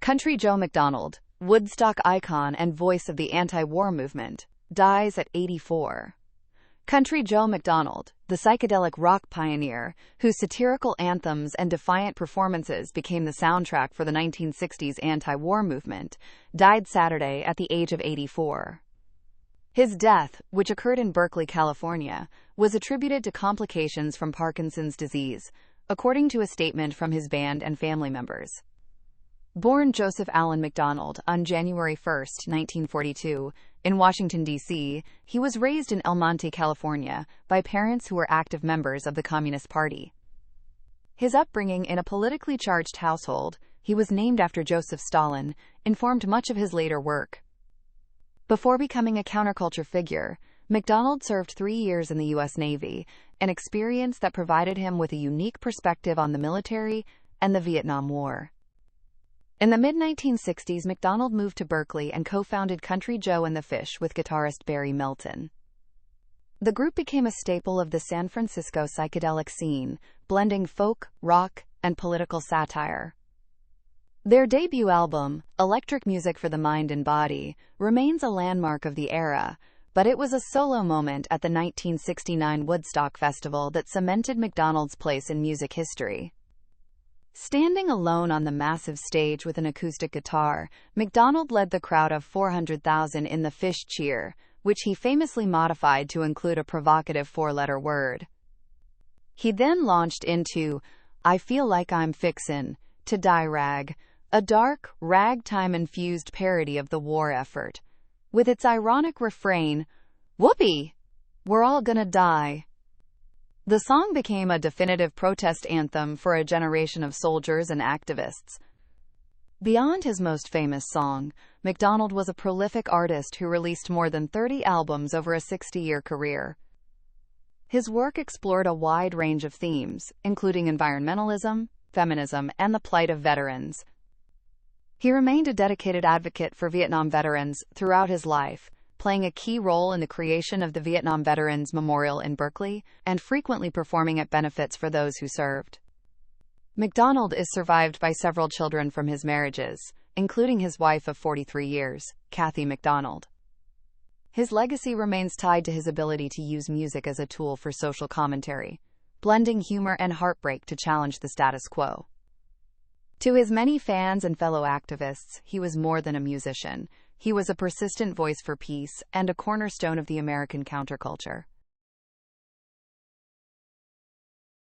Country Joe McDonald, Woodstock icon and voice of the anti-war movement, dies at 84. Country Joe McDonald, the psychedelic rock pioneer, whose satirical anthems and defiant performances became the soundtrack for the 1960s anti-war movement, died Saturday at the age of 84. His death, which occurred in Berkeley, California, was attributed to complications from Parkinson's disease, according to a statement from his band and family members. Born Joseph Allen McDonald on January 1, 1942, in Washington, D.C., he was raised in Monte, California, by parents who were active members of the Communist Party. His upbringing in a politically charged household, he was named after Joseph Stalin, informed much of his later work. Before becoming a counterculture figure, McDonald served 3 years in the U.S. Navy, an experience that provided him with a unique perspective on the military and the Vietnam War. In the mid-1960s, McDonald moved to Berkeley and co-founded Country Joe and the Fish with guitarist Barry Melton. The group became a staple of the San Francisco psychedelic scene, blending folk, rock, and political satire. Their debut album, Electric Music for the Mind and Body, remains a landmark of the era, but it was a solo moment at the 1969 Woodstock Festival that cemented McDonald's place in music history. Standing alone on the massive stage with an acoustic guitar, McDonald led the crowd of 400,000 in the Fish cheer, which he famously modified to include a provocative four-letter word. He then launched into I Feel Like I'm Fixin' to Die Rag, a dark, ragtime-infused parody of the war effort, with its ironic refrain, "Whoopee! We're all gonna die." The song became a definitive protest anthem for a generation of soldiers and activists. Beyond his most famous song, McDonald was a prolific artist who released more than 30 albums over a 60-year career. His work explored a wide range of themes, including environmentalism, feminism, and the plight of veterans. He remained a dedicated advocate for Vietnam veterans throughout his life, playing a key role in the creation of the Vietnam Veterans Memorial in Berkeley, and frequently performing at benefits for those who served. McDonald is survived by several children from his marriages, including his wife of 43 years, Kathy McDonald. His legacy remains tied to his ability to use music as a tool for social commentary, blending humor and heartbreak to challenge the status quo. To his many fans and fellow activists, he was more than a musician. He was a persistent voice for peace and a cornerstone of the American counterculture.